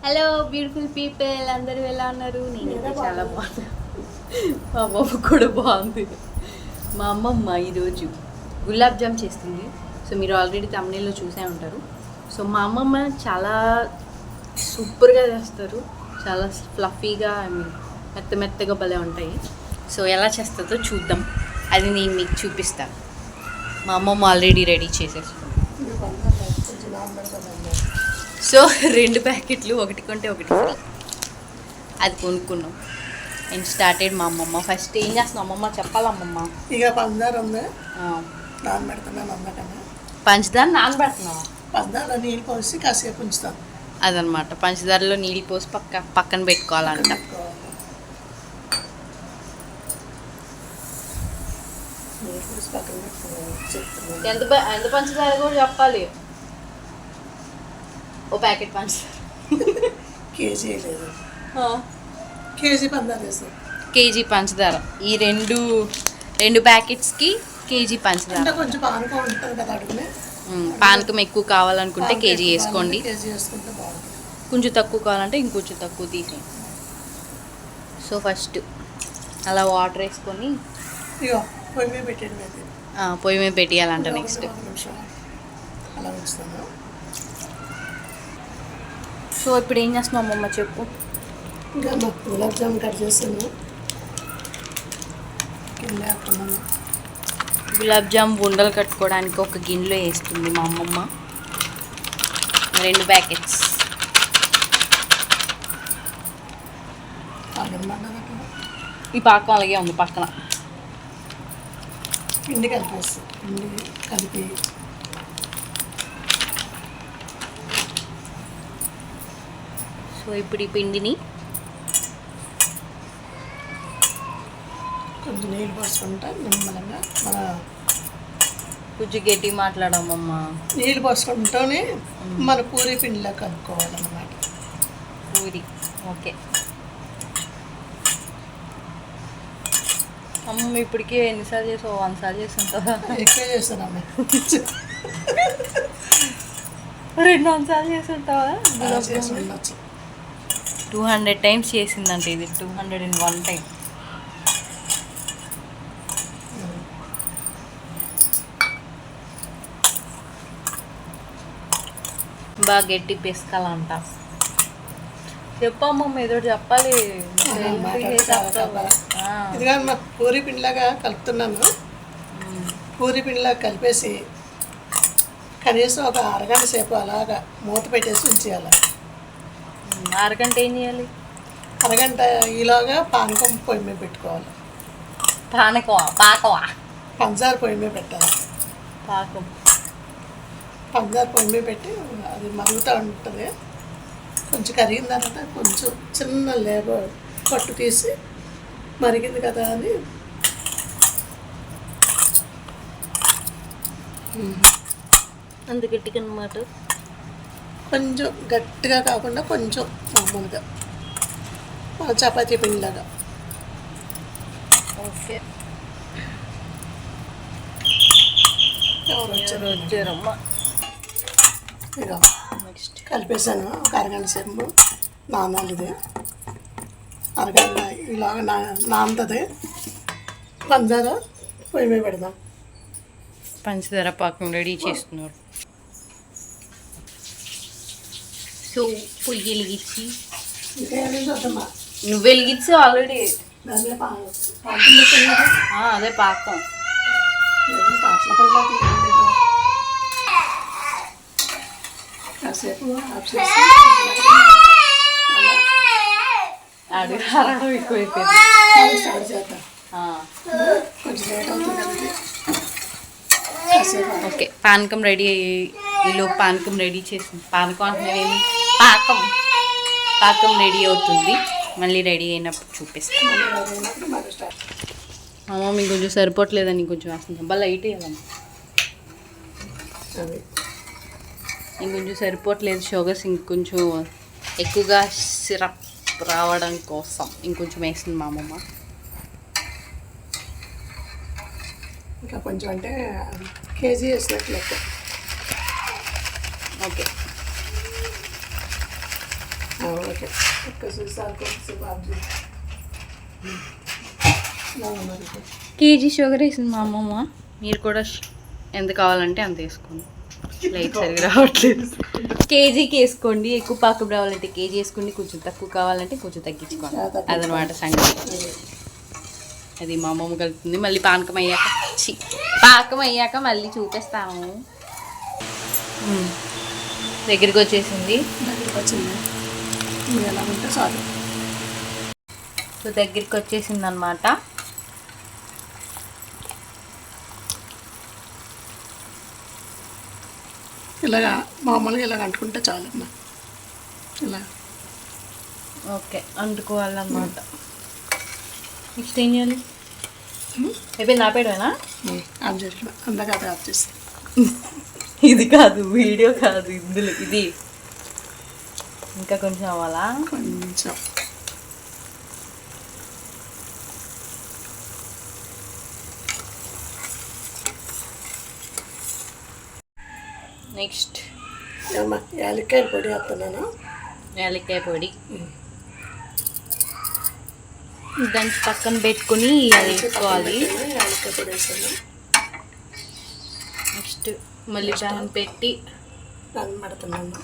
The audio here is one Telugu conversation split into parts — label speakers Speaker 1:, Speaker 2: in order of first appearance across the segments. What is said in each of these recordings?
Speaker 1: హలో బ్యూటిఫుల్ పీపుల్, అందరూ ఎలా ఉన్నారు? నేనైతే చాలా బాగున్నాను. మా అమ్మమ్మ కూడా బాగుంది. మా అమ్మమ్మ ఈరోజు గులాబ్ జామ్ చేస్తుంది. సో మీరు ఆల్రెడీ తమిళలో చూసే ఉంటారు. సో మా అమ్మమ్మ చాలా సూపర్గా చేస్తారు. చాలా ఫ్లఫీగా మెత్త మెత్తగా భలే ఉంటాయి. సో ఎలా చేస్తుందో చూద్దాం. అది నేను మీకు చూపిస్తాను. మా అమ్మమ్మ ఆల్రెడీ రెడీ చేసేసుకుంది. సో 2 ప్యాకెట్లు, ఒకటి కొంటే ఒకటి ఫ్రీ. అది కొనుక్కున్నాం అండ్ స్టార్టెడ్. మా అమ్మమ్మ ఫస్ట్ ఏం చేస్తున్నాం అమ్మమ్మ చెప్పాలి. అమ్మమ్మ
Speaker 2: ఇక పంచదార ఉంది, నానబెడుతున్నాను. అమ్మకన్నా
Speaker 1: పంచదార నానబెడుతున్నావా?
Speaker 2: పంచదార నీళ్ళు పోసి కాసేపు ఉంచుతాను.
Speaker 1: అదనమాట, పంచదారలో నీళ్ళు పోసి పక్కన పెట్టుకోవాలంట. ఎంత పంచదార కూడా చెప్పాలి. ఓ ప్యాకెట్ పంచదార
Speaker 2: కేజీ లేదు, కేజీ పంచదార వేస్తాను.
Speaker 1: కేజీ పంచదార. ఈ రెండు ప్యాకెట్స్కి కేజీ పంచదార.
Speaker 2: కొంచెం పానకం ఉంటుంది కదా అడుగునే.
Speaker 1: పానకం ఎక్కువ కావాలనుకుంటే కేజీ వేసుకోండి.
Speaker 2: కేజీ వేసుకుంటే బాగుంటుంది.
Speaker 1: కొంచెం తక్కువ కావాలంటే ఇంకొంచెం తక్కువ తీసేయండి. సో ఫస్ట్ అలా వాటర్ వేసుకొని
Speaker 2: ఇగో పొయ్యి మీద పెట్టేది,
Speaker 1: పొయ్యి మీద పెట్టేయాలంట. నెక్స్ట్
Speaker 2: అలా ఉంచుతాను.
Speaker 1: సో ఇప్పుడు ఏం చేస్తున్నావు అమ్మమ్మ చెప్పు.
Speaker 2: ఇంకా గులాబ్ జామ్ కట్ చేస్తాను. కింద వేస్తున్నాను.
Speaker 1: గులాబ్ జామ్ ఉండలు కట్టుకోవడానికి ఒక గిన్నెలో వేస్తుంది మా అమ్మమ్మ. 2 ప్యాకెట్స్. ఈ పాకం అలాగే ఉంది పక్కన.
Speaker 2: పిండి కలిపేసి పిండి కలిపి
Speaker 1: సో ఇప్పుడు ఈ పిండిని
Speaker 2: కొంచెం నీళ్ళు పోసుకుంటా నిమ్మలంగా. మన
Speaker 1: కొంచెం గట్టి మాట్లాడమ్మమ్మ.
Speaker 2: నీళ్ళు పోసుకుంటూనే మన పూరి పిండిలో కలుపుకోవాలన్నమాట.
Speaker 1: పూరి ఓకే. అమ్మ ఇప్పటికే ఎన్నిసార్లు చేసావు? 100 సార్లు చేస్తుంటావా?
Speaker 2: ఎక్కువ చేస్తానమ్మ.
Speaker 1: 200 సార్లు చేస్తుంటావా?
Speaker 2: ఉండొచ్చు.
Speaker 1: 200 టైమ్స్ చేసిందంటే ఇది 201 టైం. బాగా గట్టి పిసకాలంట. చెప్పమ్మమ్మ ఏదో చెప్పాలి.
Speaker 2: ఇది కానీ మా పూరి పిండిలాగా కలుపుతున్నాను. పూరి పిండిలాగా కలిపేసి కనీసం ఒక అరగంట సేపు అలాగా మూత పెట్టేసి ఉంచేయాలి.
Speaker 1: అరగంట ఏం చేయాలి?
Speaker 2: అరగంట ఈలోగా పానకం పొయ్యి మీద పెట్టుకోవాలి.
Speaker 1: పాకమా?
Speaker 2: పంచదార పొయ్యి మీద పెట్టాలి.
Speaker 1: పాకం
Speaker 2: పంచదార పొయ్యి మీద పెట్టి అది మరుగుతూ ఉంటుంది. కొంచెం కరిగిన తర్వాత కొంచెం చిన్న లేబర్ పట్టు తీసి మరిగింది కదా అని
Speaker 1: అంత గట్టిగా అన్నమాట.
Speaker 2: కొంచెం గట్టిగా కాకుండా కొంచెం మామూలుగా మన చపాతీ పిండిలాగా.
Speaker 1: ఓకే.
Speaker 2: వచ్చారమ్మ. ఇక
Speaker 1: నెక్స్ట్
Speaker 2: కలిపేసాను. ఒక అరగంట సేపు నానాలి. ఇది అరగంట ఇలాగ నానుతుంది. పంచదార పొయ్యి మీద పెడదాం.
Speaker 1: పంచదార పాకం రెడీ చేస్తున్నారు. సో పొయ్యి వెలిగించి
Speaker 2: చూద్దామా.
Speaker 1: నువ్వు వెలిగించి ఆల్రెడీ.
Speaker 2: దాంట్లో
Speaker 1: అదే పాకం.
Speaker 2: కాసేపు
Speaker 1: అడుగు ఎక్కువైపోయింది.
Speaker 2: స్టార్ట్ చేద్దాం. కొంచెం లేట్ అవుతుంది.
Speaker 1: ఓకే, పానకం రెడీ అయ్యి ఈలో పానకం రెడీ చేసింది. పానకం అంటున్నావేమి? పాకం రెడీ అవుతుంది. మళ్ళీ రెడీ అయినప్పుడు చూపిస్తాను. అమ్మ మీకు కొంచెం సరిపోవట్లేదని కొంచెం వేస్తుంది. బాగా లైట్ వేయాలమ్మ. ఇంకొంచెం సరిపోవట్లేదు షుగర్స్. ఇంకొంచెం ఎక్కువగా సిరప్ రావడం కోసం ఇంకొంచెం వేస్తుంది మా అమ్మమ్మ.
Speaker 2: ఇంకా కొంచెం అంటే కేజీ వేసినట్లు లెక్క.
Speaker 1: ఓకే.
Speaker 2: ఓకే ఒక్కసారి కొంచెం
Speaker 1: కేజీ షుగర్ వేసింది మా అమ్మమ్మ. మీరు కూడా ఎంత కావాలంటే అంత వేసుకోండి. లైట్ సరిగా రావట్లేదు. కేజీకి వేసుకోండి. ఎక్కువ పాకం రావాలంటే కేజీ వేసుకోండి, కొంచెం తక్కువ కావాలంటే కొంచెం తగ్గించుకోండి. అదనమాట సంగతి. అది మా అమ్మమ్మ కలుపుతుంది. మళ్ళీ పాకం అయ్యాక మళ్ళీ చూపిస్తాము. దగ్గరికి వచ్చేసింది.
Speaker 2: ఎలా ఉంటే చాలు.
Speaker 1: సో దగ్గరికి వచ్చేసింది అనమాట.
Speaker 2: ఇలాగా మామూలుగా ఇలాగ అంటుకుంటే చాలమ్మా. ఇలా
Speaker 1: ఓకే అంటుకోవాలన్నమాట. నెక్స్ట్ ఏం చేయాలి? అయిపోయింది. ఆపేయడమేనా?
Speaker 2: ఆఫ్ చేసిన అందాక అది ఆఫ్ చేసి.
Speaker 1: ఇది కాదు, వీడియో కాదు, ఇందులో ఇది ఇంకా కొంచెం అవ్వాలా?
Speaker 2: కొంచెం
Speaker 1: నెక్స్ట్
Speaker 2: యాలక్కాయ పొడి వేస్తున్నాను.
Speaker 1: యాలక్కాయ పొడి దాన్ని పక్కన పెట్టుకుని వేసుకోవాలి.
Speaker 2: యాలక్కాయ పొడి వేసాను.
Speaker 1: నెక్స్ట్ మళ్ళీ దాన్ని పెట్టి
Speaker 2: దాన్ని పడుతున్నాను.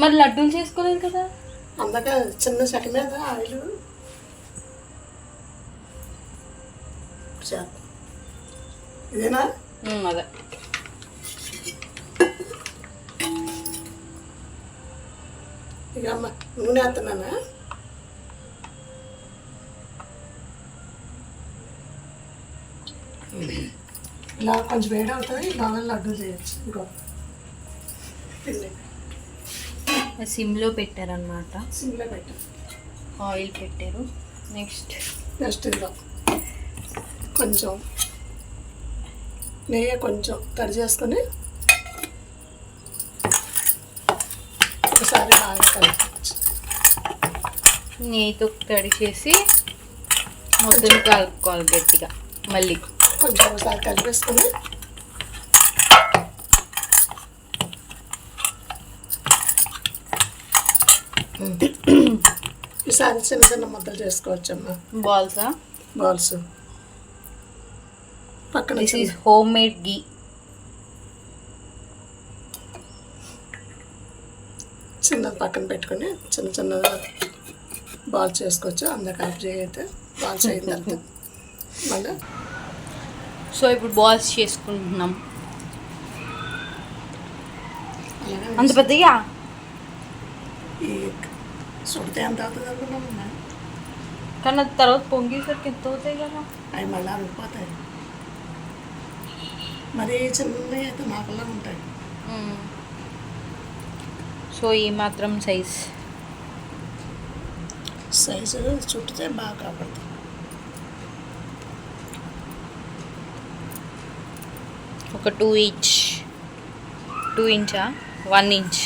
Speaker 1: మరి లడ్డూలు చేసుకోలేదు కదా?
Speaker 2: అందాక చిన్న చెక్క మీద ఆయిల్ ఇదేనా?
Speaker 1: అదే
Speaker 2: ఇక అమ్మ నూనె వేస్తున్నానా? ఇలా కొంచెం వేడి అవుతుంది. ఇలా లడ్డు చేయొచ్చు. ఇంకో పిండి
Speaker 1: సిమ్లో పెట్టారనమాట.
Speaker 2: సిమ్లో పెట్టారు,
Speaker 1: ఆయిల్ పెట్టారు. నెక్స్ట్
Speaker 2: ఇందులో కొంచెం నెయ్యి కొంచెం తడి చేసుకొని ఒకసారి బాగా కలుపుకోవచ్చు.
Speaker 1: నెయ్యితో తడి చేసి మొత్తం కలుపుకోవాలి గట్టిగా. మళ్ళీ
Speaker 2: కొంచెం ఒకసారి కలిపేసుకొని ఈసారి చిన్న చిన్న ముద్దలు చేసుకోవచ్చమ్మా. బాల్స్ పక్కన
Speaker 1: దిస్ ఈజ్ హోమ్ మేడ్ గీ.
Speaker 2: చిన్నది పక్కన పెట్టుకొని చిన్న చిన్నగా బాల్స్ చేసుకోవచ్చు. అందరికి ఆఫ్ చేయైతే బాల్స్ అయిన తర్వాత మళ్ళీ.
Speaker 1: సో ఇప్పుడు బాల్స్ చేసుకుంటున్నాం. అంత పెద్దగా
Speaker 2: ఈ సుడితే ఎంత అవుతుంది అనుకున్నామన్నా?
Speaker 1: కానీ అది తర్వాత పొంగేసరికి ఎంత అవుతాయి కదా.
Speaker 2: అవి మళ్ళీ అరిగిపోతాయి. మరి చిన్నవి అయితే మాకల్లా ఉంటాయి.
Speaker 1: సో ఈ మాత్రం
Speaker 2: సైజు చుట్టితే బాగా కాపాడుతుంది.
Speaker 1: ఒక 2 ఇంచ్ 2 ఇంచా 1 ఇంచ్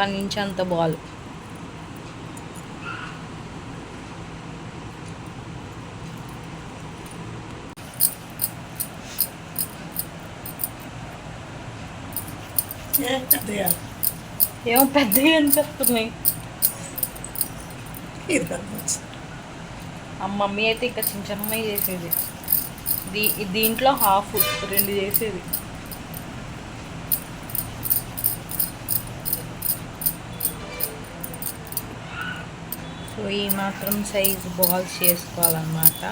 Speaker 1: 1 ఇంచ్ అంత బాల్. ఏమో పెద్దగా అనిపిస్తున్నాయి.
Speaker 2: ఇది పెద్ద
Speaker 1: ఆ మమ్మీ అయితే ఇంకా చిన్న చిన్నవి చేసేది. దీంట్లో హాఫ్ 2 చేసేది. సో ఈ మాత్రం సైజు బాల్స్ చేసుకోవాలన్నమాట.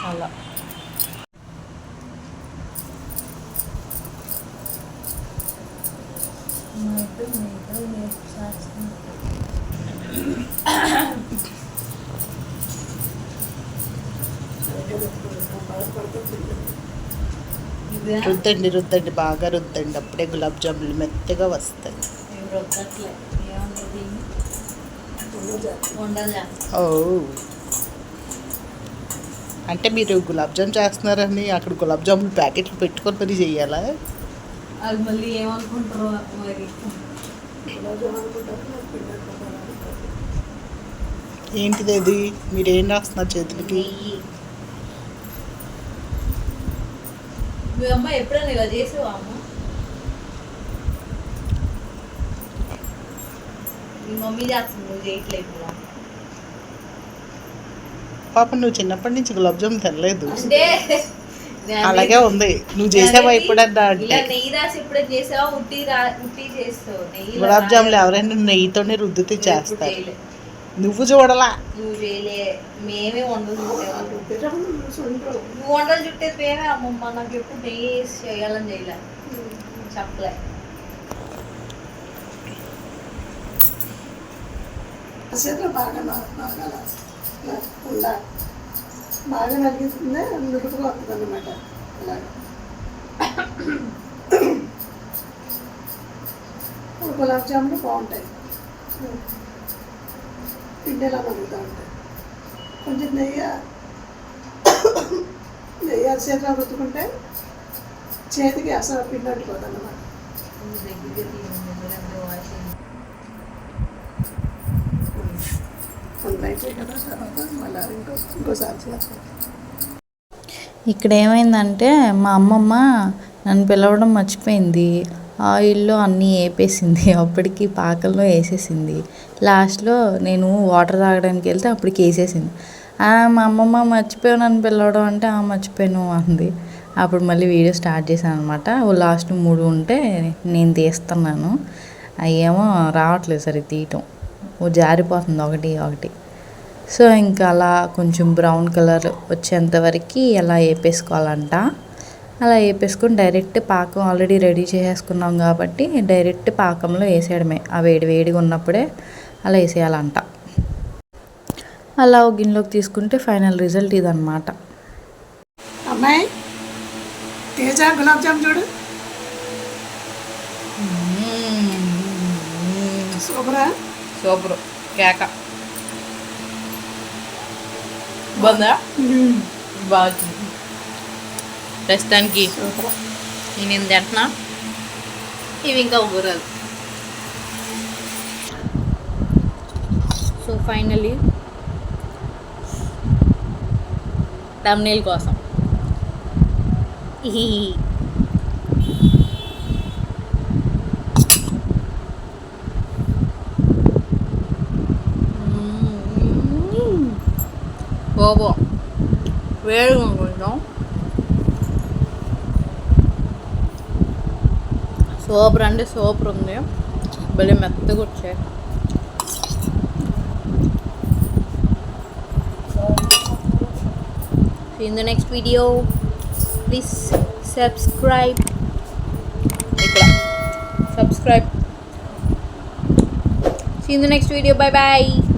Speaker 1: అలా
Speaker 3: రుద్దండి బాగా రుద్దండి. అప్పుడే గులాబ్ జాములు మెత్తగా వస్తాయి. ఓ అంటే మీరు గులాబ్ జామ్ చేస్తున్నారని అక్కడ గులాబ్ జాములు ప్యాకెట్లు పెట్టుకొని పని చెయ్యాలా?
Speaker 1: అది మళ్ళీ ఏమనుకుంటారో మరి.
Speaker 3: ఏంటిది అది? మీరేం రాస్తున్నారు చేతులకి?
Speaker 1: మీ అమ్మ ఎప్పుడైనా ఇలా చేసేవా అమ్మ? మీ మమ్మీ చేస్తుంది, నువ్వు చేయట్లేదు ఇలా.
Speaker 3: పాప నువ్వు చిన్నప్పటి నుంచి గులాబ్ జామ్ తినలేదు,
Speaker 1: అంటే
Speaker 3: అలాగే ఉంది. నువ్వు చేసావా ఎప్పుడన్నా అంటే
Speaker 1: ఇలా నెయ్యి రాసి ఎప్పుడైనా చేసావా? ఉట్టి చేస్తావు నెయ్యి.
Speaker 3: గులాబ్ జాములు ఎవరైనా నెయ్యితోనే రుద్దితే చేస్తారు. నువ్వు చూడలా.
Speaker 1: నువ్వు చేయలే, మేమే వండలు చుట్టాము.
Speaker 2: సుండ్రు.
Speaker 1: నువ్వు వండలు చుట్టేది మేమే. అమ్మమ్మ నాకు ఎప్పుడు నెయ్యి వేసి చేయాలని చేయలే, చెప్పలే.
Speaker 2: చేతిలో బాగా ఉండాలి, బాగా నలిగిస్తుందే నురుకుగా వస్తుంది అన్నమాట. అలాగా గులాబ్ జాములు బాగుంటాయి, పిండిలా మరుగుతూ ఉంటాయి. కొంచెం నెయ్యి చేతిలో రుద్దుకుంటే చేతికి అసలు పిండి అంటుకోదు అన్నమాట.
Speaker 4: ఇక్కడ ఏమైందంటే మా అమ్మమ్మ నన్ను పిలవడం మర్చిపోయింది. ఆయిల్లో అన్నీ వేపేసింది, అప్పటికి పాకంలో వేసేసింది. లాస్ట్లో నేను వాటర్ తాగడానికి వెళ్తే అప్పటికి వేసేసింది. మా అమ్మమ్మ మర్చిపోయావు నన్ను పిలవడం అంటే మర్చిపోయాను అంది. అప్పుడు మళ్ళీ వీడియో స్టార్ట్ చేశాను అనమాట. లాస్ట్ 3 ఉంటే నేను తీస్తున్నాను, అవేమో రావట్లేదు సరే తీయటం, జారిపోతుంది ఒకటి. సో ఇంకా అలా కొంచెం బ్రౌన్ కలర్ వచ్చేంతవరకు అలా వేపేసుకోవాలంట. అలా వేపేసుకొని డైరెక్ట్ పాకం ఆల్రెడీ రెడీ చేసేసుకున్నాం కాబట్టి డైరెక్ట్ పాకంలో వేసేయడమే. ఆ వేడిగా ఉన్నప్పుడే అలా వేసేయాలంట. అలా ఒక గిన్నెలోకి తీసుకుంటే ఫైనల్ రిజల్ట్ ఇదన్నమాట.
Speaker 2: అమ్మాయి తేజ గులాబ్ జామ్ చూడు, సూపరా.
Speaker 1: సూపర్ కేక బాగుందా? బాగుంది. ప్రస్తుతానికి నేను తింటున్నా, ఇవి ఇంకా ఊరాలు. సో ఫైనలీ thumbnail కోసం బాబా వేడిగా అనుకుంటాం. సూపర్ అంటే సూపర్ ఉంది, భలే మెత్తగా వచ్చాయి. See you in the next video. Please subscribe. Subscribe. See you in the next video. Bye bye.